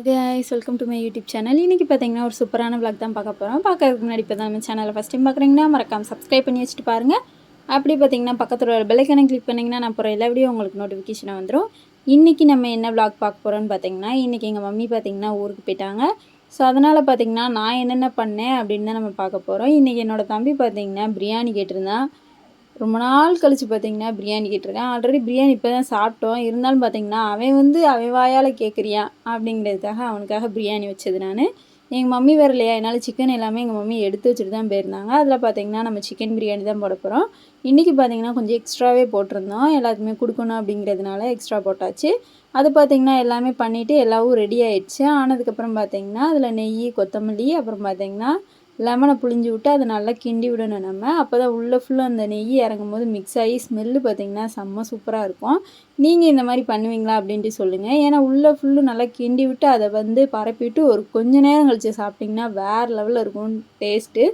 Guys, welcome to my YouTube channel. இன்றைக்கி பார்த்தீங்கன்னா ஒரு சூப்பரான விளாக் தான் பார்க்க போகிறோம். பார்க்கறதுக்கு முன்னாடி இப்போ தான் நம்ம சேனலை ஃபஸ்ட் டைம் பார்க்குறீங்கன்னா மறக்காமல் சப்ஸ்கிரைப் பண்ணி வச்சுட்டு பாருங்கள். அப்படி பார்த்தீங்கன்னா பக்கத்தில் ஒரு பெல் ஐக்கானை கிளிக் பண்ணிங்கன்னா நான் போகிற எல்லா வீடியோ உங்களுக்கு நோட்டிஃபிகேஷனாக வந்துடும். இன்றைக்கி நம்ம என்ன விளாக் பார்க்க போகிறோன்னு பார்த்தீங்கன்னா, இன்றைக்கி எங்கள் மம்மி பார்த்தீங்கன்னா ஊருக்கு போயிட்டாங்க. ஸோ அதனால் பார்த்தீங்கன்னா நான் என்னென்ன பண்ணேன் அப்படின்னு தான் நம்ம பார்க்க போகிறோம். இன்றைக்கி என்னோடய தம்பி பார்த்தீங்கன்னா பிரியாணி கேட்டிருந்தான். ரொம்ப நாள் கழித்து பார்த்தீங்கன்னா பிரியாணி கேட்டிருக்கேன். ஆல்ரெடி பிரியாணி இப்போ தான் சாப்பிட்டோம். இருந்தாலும் பார்த்தீங்கன்னா அவன் வாயால் கேட்குறியான் அப்படிங்கிறதுக்காக அவனுக்காக பிரியாணி வச்சது நான். எங்கள் மம்மி வேறு இல்லையா, என்னால் சிக்கன் எல்லாமே எங்கள் மம்மி எடுத்து வச்சுட்டு தான் போயிருந்தாங்க. அதில் பார்த்தீங்கன்னா நம்ம சிக்கன் பிரியாணி தான் போட போகிறோம். இன்றைக்கி பார்த்தீங்கன்னா கொஞ்சம் எக்ஸ்ட்ராவே போட்டிருந்தோம். எல்லாத்துக்குமே கொடுக்கணும் அப்படிங்கிறதுனால எக்ஸ்ட்ரா போட்டாச்சு. அது பார்த்திங்கன்னா எல்லாமே பண்ணிவிட்டு எல்லாவும் ரெடி ஆகிடுச்சு. ஆனதுக்கப்புறம் பார்த்திங்கன்னா அதில் நெய், கொத்தமல்லி, அப்புறம் பார்த்திங்கன்னா லெமனை புழிஞ்சு விட்டு அதை நல்லா கிண்டி விடணும் நம்ம. அப்போ தான் உள்ளே ஃபுல்லாக அந்த நெய் இறங்கும் போது மிக்ஸ் ஆகி ஸ்மெல்லு பார்த்திங்கன்னா செம்ம சூப்பராக இருக்கும். நீங்கள் இந்த மாதிரி பண்ணுவீங்களா அப்படின்ட்டு சொல்லுங்கள். ஏன்னா உள்ளே ஃபுல்லு நல்லா கிண்டி விட்டு அதை பரப்பிவிட்டு ஒரு கொஞ்ச நேரம் கழித்து சாப்பிட்டிங்கன்னா வேறு லெவலில் இருக்கும் டேஸ்ட்டு.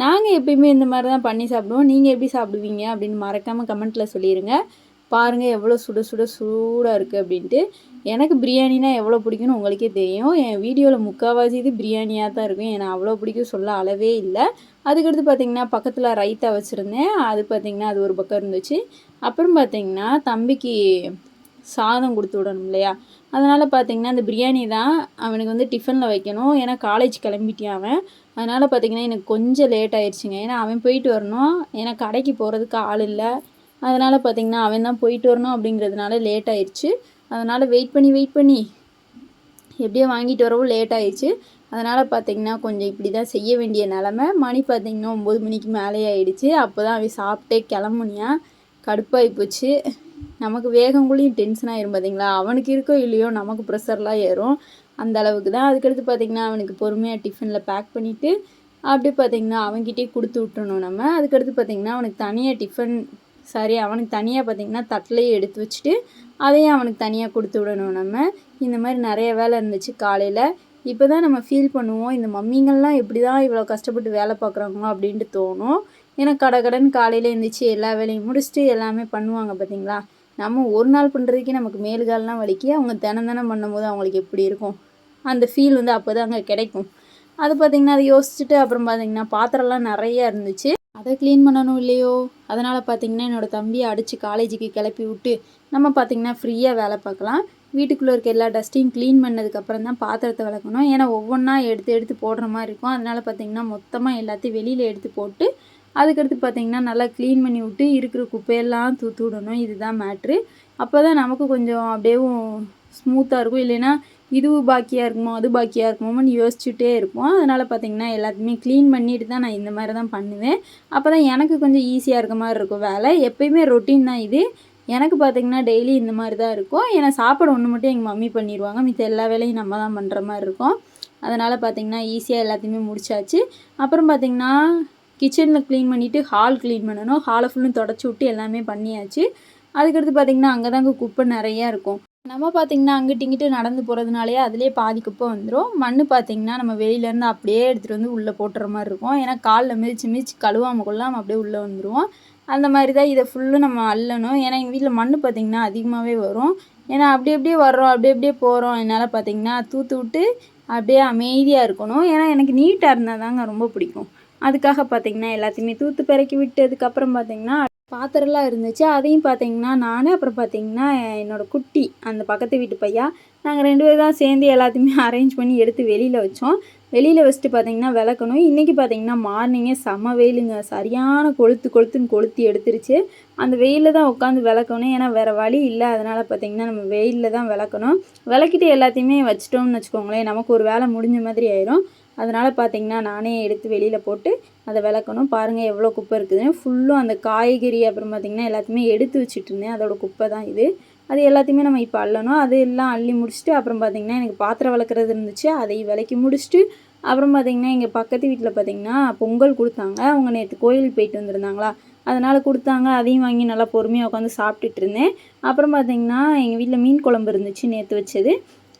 நாங்கள் எப்பயுமே இந்த மாதிரி தான் பண்ணி சாப்பிடுவோம். நீங்கள் எப்படி சாப்பிடுவீங்க அப்படின்னு மறக்காமல் கமெண்ட்டில் சொல்லிடுங்க. பாருங்கள் எவ்வளோ சூடாக இருக்குது அப்படின்ட்டு. எனக்கு பிரியாணினா எவ்வளோ பிடிக்கும்னு உங்களுக்கே தெரியும். என் வீடியோவில் முக்கால்வாசி இது பிரியாணியாக தான் இருக்கும். எனக்கு அவ்வளோ பிடிக்கும், சொல்ல அளவே இல்லை. அதுக்கடுத்து பார்த்திங்கன்னா பக்கத்தில் ரைத்தா வச்சுருந்தேன். அது பார்த்திங்கன்னா அது ஒரு பக்கம் இருந்துச்சு. அப்புறம் பார்த்திங்கன்னா தம்பிக்கு சாதம் கொடுத்து விடணும் இல்லையா, அதனால் பார்த்திங்கன்னா அந்த பிரியாணி தான் அவனுக்கு டிஃபனில் வைக்கணும். ஏன்னா காலேஜ் கிளம்பிட்டான் அவன். அதனால் பார்த்திங்கன்னா எனக்கு கொஞ்சம் லேட் ஆயிடுச்சுங்க. ஏன்னா அவன் போயிட்டு வரணும். ஏன்னா கடைக்கு போகிறதுக்கு ஆள் இல்லை. அதனால் பார்த்திங்கன்னா அவன் தான் போயிட்டு வரணும் அப்படிங்கிறதுனால லேட் ஆயிடுச்சு. அதனால் வெயிட் பண்ணி எப்படியோ வாங்கிட்டு வரவும் லேட் ஆயிடுச்சு. அதனால் பார்த்திங்கன்னா கொஞ்சம் இப்படி தான் செய்ய வேண்டிய நிலமை. மணி பார்த்திங்கன்னா 9 மணிக்கு மேலே ஆகிடுச்சு. அப்போ தான் அவன் சாப்பிட்டே கிளம்புனியான். கடுப்பாகி போச்சு. நமக்கு வேகங்குள்ளேயும் டென்ஷன் ஆயிரும் பார்த்திங்களா. அவனுக்கு இருக்கோ இல்லையோ நமக்கு ப்ரெஷர்லாம் ஏறும், அந்த அளவுக்கு தான். அதுக்கடுத்து பார்த்திங்கன்னா அவனுக்கு பொறுமையாக டிஃபனில் பேக் பண்ணிவிட்டு அப்படியே பார்த்திங்கன்னா அவன்கிட்டே கொடுத்து விட்டுறணும் நம்ம. அதுக்கடுத்து பார்த்திங்கன்னா அவனுக்கு தனியாக பார்த்திங்கன்னா தட்டிலையே எடுத்து வச்சுட்டு அதையும் அவனுக்கு தனியாக கொடுத்து விடணும் நம்ம. இந்த மாதிரி நிறைய வேலை இருந்துச்சு காலையில். இப்போ தான் நம்ம ஃபீல் பண்ணுவோம், இந்த மம்மிங்கள்லாம் எப்படி தான் இவ்வளோ கஷ்டப்பட்டு வேலை பார்க்குறாங்களோ அப்படின்ட்டு தோணும். ஏன்னா கடன் காலையில் எழுந்திரிச்சு எல்லா வேலையும் முடிச்சுட்டு எல்லாமே பண்ணுவாங்க பார்த்திங்களா. நம்ம ஒரு நாள் பண்ணுறதுக்கே நமக்கு மேலுகாலெலாம் வலிக்கு. அவங்க தினம் பண்ணும்போது அவங்களுக்கு எப்படி இருக்கும், அந்த ஃபீல் அப்போ தான் அங்கே கிடைக்கும். அது பார்த்திங்கன்னா அதை யோசிச்சுட்டு அப்புறம் பார்த்திங்கன்னா பாத்திரம்லாம் நிறையா இருந்துச்சு. அதை க்ளீன் பண்ணணும் இல்லையோ. அதனால் பார்த்திங்கன்னா என்னோடய தம்பியை அடித்து காலேஜுக்கு கிளப்பி விட்டு நம்ம பார்த்திங்கன்னா ஃப்ரீயாக வேலை பார்க்கலாம். வீட்டுக்குள்ளே இருக்க எல்லா டஸ்ட்டையும் க்ளீன் பண்ணதுக்கப்புறம் தான் பாத்திரத்தை விளக்கணும். ஏன்னா ஒவ்வொன்றா எடுத்து போடுற மாதிரி இருக்கும். அதனால் பார்த்திங்கன்னா மொத்தமாக எல்லாத்தையும் வெளியில் எடுத்து போட்டு அதுக்கடுத்து பார்த்திங்கன்னா நல்லா க்ளீன் பண்ணி விட்டு இருக்கிற குப்பையெல்லாம் தூத்து விடணும். இதுதான் மேட்ரு. அப்போ தான் நமக்கு கொஞ்சம் அப்படியேவும் ஸ்மூத்தாக இருக்கும். இல்லைன்னா இதுவும் பாக்கியாக இருக்குமோ அது பாக்கியாக இருக்குமோன்னு யோசிச்சுட்டே இருப்போம். அதனால் பார்த்திங்கன்னா எல்லாத்தையுமே க்ளீன் பண்ணிட்டு தான் நான் இந்த மாதிரி தான் பண்ணுவேன். அப்போ தான் எனக்கு கொஞ்சம் ஈஸியாக இருக்க மாதிரி இருக்கும் வேலை. எப்பயுமே ரொட்டீன் தான் இது. எனக்கு பார்த்திங்கன்னா டெய்லி இந்த மாதிரி தான் இருக்கும். ஏன்னா சாப்பாடு ஒன்று மட்டும் எங்கள் மம்மி பண்ணிடுவாங்க, மித்த எல்லா வேலையும் நம்ம தான் பண்ணுற மாதிரி இருக்கும். அதனால் பார்த்திங்கன்னா ஈஸியாக எல்லாத்தையுமே முடிச்சாச்சு. அப்புறம் பார்த்திங்கன்னா கிச்சனில் க்ளீன் பண்ணிவிட்டு ஹால் க்ளீன் பண்ணணும். ஹாலை ஃபுல்லும் தொடச்சி விட்டு எல்லாமே பண்ணியாச்சு. அதுக்கடுத்து பார்த்திங்கன்னா அங்கே தாங்க குப்பை நிறையா இருக்கும். நம்ம பார்த்திங்கன்னா அங்கிட்டு இங்கிட்டு நடந்து போகிறதுனாலே அதிலே பாதி குப்பை வந்துடும். மண் பார்த்திங்கன்னா நம்ம வெளியிலேருந்து அப்படியே எடுத்துகிட்டு உள்ளே போட்டுற மாதிரி இருக்கும். ஏன்னா காலில் மிதிச்சு கழுவாமல் கொள்ளாமல் அப்படியே உள்ளே வந்துடுவோம். அந்த மாதிரி தான் இதை ஃபுல்லும் நம்ம அள்ளணும். ஏன்னா எங்கள் வீட்டில் மண் பார்த்திங்கன்னா அதிகமாகவே வரும். ஏன்னா அப்படியே வர்றோம், அப்படியே போகிறோம். என்னால் பார்த்திங்கன்னா தூத்து விட்டு அப்படியே அமைதியாக இருக்கணும். ஏன்னா எனக்கு நீட்டாக இருந்தால் தாங்க ரொம்ப பிடிக்கும். அதுக்காக பார்த்திங்கன்னா எல்லாத்தையுமே தூத்து பிறக்கி விட்டதுக்கப்புறம் பார்த்திங்கன்னா பாத்திரம்லாம் இருந்துச்சு. அதையும் பார்த்திங்கன்னா நான் அப்புறம் பார்த்திங்கன்னா என்னோடய குட்டி அந்த பக்கத்து வீட்டு பையன் நாங்கள் 2 பேர் தான் சேர்ந்து எல்லாத்தையுமே அரேஞ்ச் பண்ணி எடுத்து வெளியில் வச்சோம். வெளியில் வச்சுட்டு பார்த்திங்கன்னா விளக்கணும். இன்றைக்கி பார்த்திங்கன்னா மார்னிங்கே செம்ம வெயிலுங்க. சரியான கொளுத்துன்னு கொளுத்தி எடுத்துருச்சு. அந்த வெயிலில் தான் உட்காந்து விளக்கணும். ஏன்னா வேறு வழி இல்லை. அதனால் பார்த்திங்கன்னா நம்ம வெயிலில் தான் விளக்கணும். விளக்கிட்டு எல்லாத்தையுமே வச்சிட்டோம்னு வச்சுக்கோங்களேன், நமக்கு ஒரு வேலை முடிஞ்ச மாதிரி ஆயிரும். அதனால் பார்த்திங்கன்னா நானே எடுத்து வெளியில் போட்டு அதை விளக்கணும். பாருங்கள் எவ்வளோ குப்பை இருக்குதுன்னு. ஃபுல்லும் அந்த காய்கறி அப்புறம் பார்த்திங்கன்னா எல்லாத்தையுமே எடுத்து வச்சுட்டு இருந்தேன். அதோடய குப்பை தான் இது. அது எல்லாத்தையுமே நம்ம இப்போ அள்ளணும். அது எல்லாம் அள்ளி முடிச்சுட்டு அப்புறம் பார்த்திங்கன்னா எனக்கு பாத்திரம் விளக்குறது இருந்துச்சு. அதையும் விளக்கி முடிச்சுட்டு அப்புறம் பார்த்திங்கன்னா எங்கள் பக்கத்து வீட்டில் பார்த்திங்கன்னா பொங்கல் கொடுத்தாங்க. அவங்க நேற்று கோயிலுக்கு போயிட்டு வந்துருந்தாங்களா, அதனால் கொடுத்தாங்க. அதையும் வாங்கி நல்லா பொறுமையாக உட்காந்து சாப்பிட்டுட்டு இருந்தேன். அப்புறம் பார்த்திங்கன்னா எங்கள் வீட்டில் மீன் குழம்பு இருந்துச்சு நேற்று வச்சது.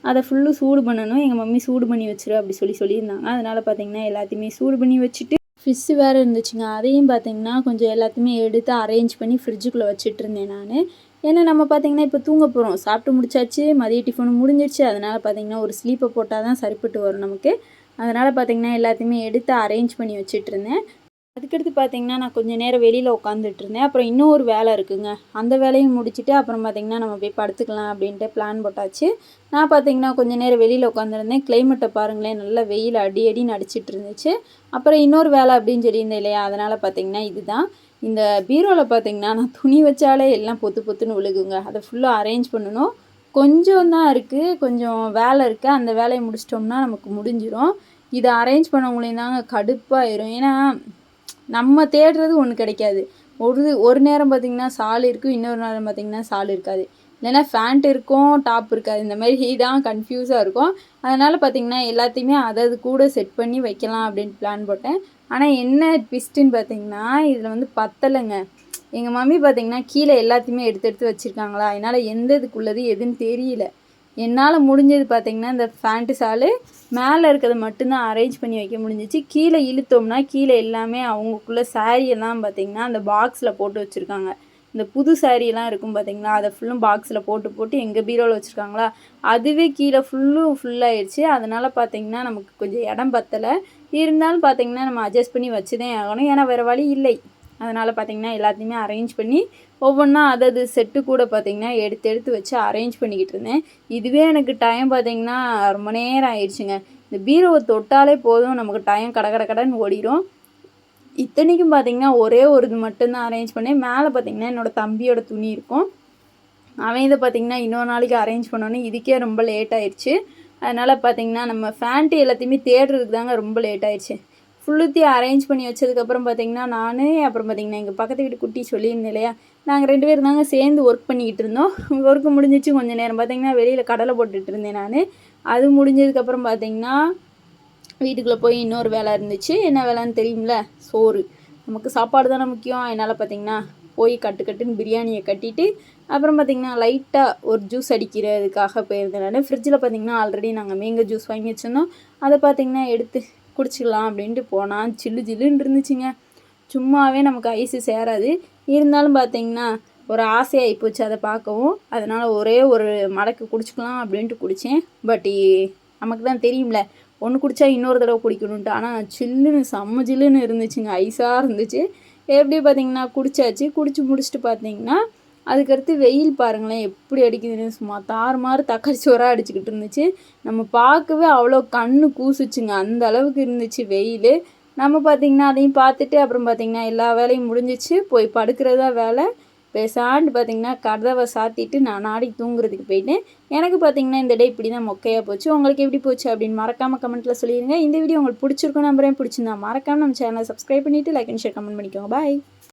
அதை ஃபுல்லும் சூடு பண்ணணும். எங்கள் மம்மி சூடு பண்ணி வச்சிரு அப்படி சொல்லியிருந்தாங்க. அதனால் பார்த்திங்கன்னா எல்லாத்தையுமே சூடு பண்ணி வச்சுட்டு ஃபிஷ்ஷு வேறு இருந்துச்சுங்க. அதையும் பார்த்திங்கன்னா கொஞ்சம் எல்லாத்தையுமே எடுத்து அரேஞ்ச் பண்ணி ஃப்ரிட்ஜுக்குள்ளே வச்சுட்டு இருந்தேன் நான். ஏன்னா நம்ம பார்த்திங்கன்னா இப்போ தூங்க போகிறோம், சாப்பிட்டு முடிச்சாச்சு, மதிய டிஃபன் முடிஞ்சிடுச்சு. அதனால் பார்த்திங்கன்னா ஒரு ஸ்லீப்பை போட்டால் தான் சரிப்பட்டு வரும் நமக்கு. அதனால் பார்த்திங்கன்னா எல்லாத்தையுமே எடுத்து அரேஞ்ச் பண்ணி வச்சிட்ருந்தேன். அதுக்கடுத்து பார்த்திங்கன்னா நான் கொஞ்சம் நேரம் வெளியில் உட்காந்துட்ருந்தேன். அப்புறம் இன்னும் ஒரு வேலை இருக்குங்க. அந்த வேலையும் முடிச்சுட்டு அப்புறம் பார்த்திங்கன்னா நம்ம போய் படுத்துக்கலாம் அப்படின்ட்டு பிளான் போட்டாச்சு. நான் பார்த்திங்கன்னா கொஞ்சம் நேரம் வெளியில் உட்காந்துருந்தேன். கிளைமேட்டை பாருங்களேன், நல்லா வெயில் அடி அடின்னு அடிச்சிட்டு இருந்துச்சு. அப்புறம் இன்னொரு வேலை அப்படின்னு சொல்லியிருந்தேன் இல்லையா, அதனால் பார்த்திங்கன்னா இதுதான். இந்த பீரோவில் பார்த்திங்கன்னா நான் துணி வச்சாலே எல்லாம் பொத்து பொத்துன்னு விழுகுங்க. அதை ஃபுல்லாக அரேஞ்ச் பண்ணணும். கொஞ்சம் தான் இருக்குது, கொஞ்சம் வேலை இருக்குது. அந்த வேலையை முடிச்சிட்டோம்னா நமக்கு முடிஞ்சிடும். இதை அரேஞ்ச் பண்ணவங்களையும் தாங்க கடுப்பாயிரும். ஏன்னா நம்ம தேடுறது ஒன்று கிடைக்காது. ஒரு நேரம் பார்த்திங்கன்னா ஷால் இருக்கும், இன்னொரு நேரம் பார்த்திங்கன்னா ஷால் இருக்காது. இல்லைன்னா ஃபேண்ட் இருக்கும், டாப் இருக்காது. இந்த மாதிரி தான் கன்ஃபியூஸாக இருக்கும். அதனால் பார்த்திங்கன்னா எல்லாத்தையுமே அது கூட செட் பண்ணி வைக்கலாம் அப்படின்ட்டு பிளான் போட்டேன். ஆனால் என்ன ட்விஸ்ட்டுன்னு பார்த்திங்கன்னா இதில் வந்து பத்தலைங்க. எங்கள் மம்மி பார்த்திங்கன்னா கீழே எல்லாத்தையுமே எடுத்து எடுத்து வச்சுருக்காங்களா, அதனால் எந்த இதுக்குள்ளது எதுன்னு தெரியல. என்னால் முடிஞ்சது பார்த்திங்கன்னா இந்த ஃபேண்ட்டு ஷாலு மேலே இருக்கிறத மட்டும்தான் அரேஞ்ச் பண்ணி வைக்க முடிஞ்சிச்சு. கீழே இழுத்தோம்னா கீழே எல்லாமே அவங்களுக்குள்ள சாரியெல்லாம் பார்த்திங்கன்னா அந்த பாக்ஸில் போட்டு வச்சுருக்காங்க. இந்த புது சாரியெல்லாம் இருக்கும் பார்த்திங்களா, அதை ஃபுல்லும் பாக்ஸில் போட்டு போட்டு எங்கள் பீரோவில் வச்சுருக்காங்களா, அதுவே கீழே ஃபுல்லாகிடுச்சு. அதனால் பார்த்திங்கன்னா நமக்கு கொஞ்சம் இடம் பத்தலை. இருந்தாலும் பார்த்திங்கன்னா நம்ம அட்ஜஸ்ட் பண்ணி வச்சு தான் ஆகணும், ஏன்னா வேறு வழி இல்லை. அதனால் பார்த்திங்கன்னா எல்லாத்தையுமே அரேஞ்ச் பண்ணி ஒவ்வொன்றா அது செட்டு கூட பார்த்திங்கன்னா எடுத்து எடுத்து வச்சு அரேஞ்ச் பண்ணிக்கிட்டு இருந்தேன். இதுவே எனக்கு டைம் பார்த்திங்கன்னா ரொம்ப நேரம் ஆயிடுச்சுங்க. இந்த பீரோவை தொட்டாலே போதும் நமக்கு டைம் கடன்னு ஓடிடும். இத்தனைக்கும் பார்த்திங்கன்னா ஒரே ஒரு இது மட்டும்தான் அரேஞ்ச் பண்ணேன். மேலே பார்த்திங்கன்னா என்னோடய தம்பியோட துணி இருக்கும். அவன் இதை பார்த்திங்கன்னா இன்னொரு நாளைக்கு அரேஞ்ச் பண்ணோன்னே இதுக்கே ரொம்ப லேட் ஆயிடுச்சு. அதனால் பார்த்திங்கன்னா நம்ம ஃபேண்ட்டு எல்லாத்தையுமே தேடுறதுக்கு தாங்க ரொம்ப லேட் ஆயிடுச்சு. ஃபுல்லுத்தையும் அரேஞ்ச் பண்ணி வச்சதுக்கப்புறம் பார்த்திங்கன்னா நான் அப்புறம் பார்த்திங்கன்னா எங்கள் பக்கத்து வீட்டு குட்டி சொல்லியிருந்தேன் இல்லையா, நாங்கள் 2 பேரும் தாங்க சேர்ந்து ஒர்க் பண்ணிக்கிட்டு இருந்தோம். ஒர்க்கு முடிஞ்சிச்சு. கொஞ்சம் நேரம் பார்த்திங்கன்னா வெளியில் கடலை போட்டுட்டு இருந்தேன் நான். அது முடிஞ்சதுக்கப்புறம் பார்த்திங்கன்னா வீட்டுக்குள்ளே போய் இன்னொரு வேலை இருந்துச்சு. என்ன வேலைன்னு தெரியும்ல, சோறு. நமக்கு சாப்பாடு தானே முக்கியம். அதனால் பார்த்திங்கன்னா போய் கட்டுன்னு பிரியாணியை கட்டிட்டு அப்புறம் பார்த்திங்கன்னா லைட்டாக ஒரு ஜூஸ் அடிக்கிறதுக்காக போயிருந்தேன் நான். ஃப்ரிட்ஜில் பார்த்திங்கன்னா ஆல்ரெடி நாங்கள் மேங்கோ ஜூஸ் வாங்கி வச்சுருந்தோம். அதை பார்த்திங்கன்னா எடுத்து குடிச்சிக்கலாம் அப்படின்ட்டு போனால் ஜில்லுன்னு இருந்துச்சுங்க. சும்மாவே நமக்கு ஐஸு சேராது. இருந்தாலும் பார்த்திங்கன்னா ஒரு ஆசையாகி போச்சு அதை பார்க்கவும். அதனால் ஒரே ஒரு மடக்கு குடிச்சிக்கலாம் அப்படின்ட்டு குடித்தேன். பட் நமக்கு தான் தெரியும்ல, ஒன்று குடித்தா இன்னொரு தடவை குடிக்கணுன்ட்டு. ஆனால் செம்ம ஜில்லுன்னு இருந்துச்சுங்க, ஐஸாக இருந்துச்சு. எப்படி பார்த்திங்கன்னா குடித்தாச்சு. குடிச்சு முடிச்சுட்டு பார்த்திங்கன்னா அதுக்கடுத்து வெயில் பாருங்களேன் எப்படி அடிக்குதுன்னு, சும்மா தாறுமாறு தக்காளி சோறாக அடிச்சுக்கிட்டு இருந்துச்சு. நம்ம பார்க்கவே அவ்வளோ கண்ணு கூசுச்சுங்க, அந்த அளவுக்கு இருந்துச்சு வெயில். நம்ம பார்த்திங்கன்னா அதையும் பார்த்துட்டு அப்புறம் பார்த்திங்கன்னா எல்லா வேலையும் முடிஞ்சிச்சு. போய் படுக்கிறதா வேலை. பேசாண்டு பார்த்திங்கன்னா கதவை சாத்திட்டு நான் நாளைக்கு தூங்குறதுக்கு போயிட்டேன். எனக்கு பார்த்திங்கன்னா இந்த டே இப்படி தான் மொக்கையாக போச்சு. உங்களுக்கு எப்படி போச்சு அப்படின்னு மறக்காமல் கமெண்ட்டில் சொல்லிடுங்க. இந்த வீடியோ உங்களுக்கு பிடிச்சிருக்கும் நம்புறேன். பிடிச்சிருந்தா மறக்காமல் நம்ம சேனலை சப்ஸ்கிரைப் பண்ணிவிட்டு லைக் அண்ட் ஷேர் கமெண்ட் பண்ணிக்கோங்க. பாய்.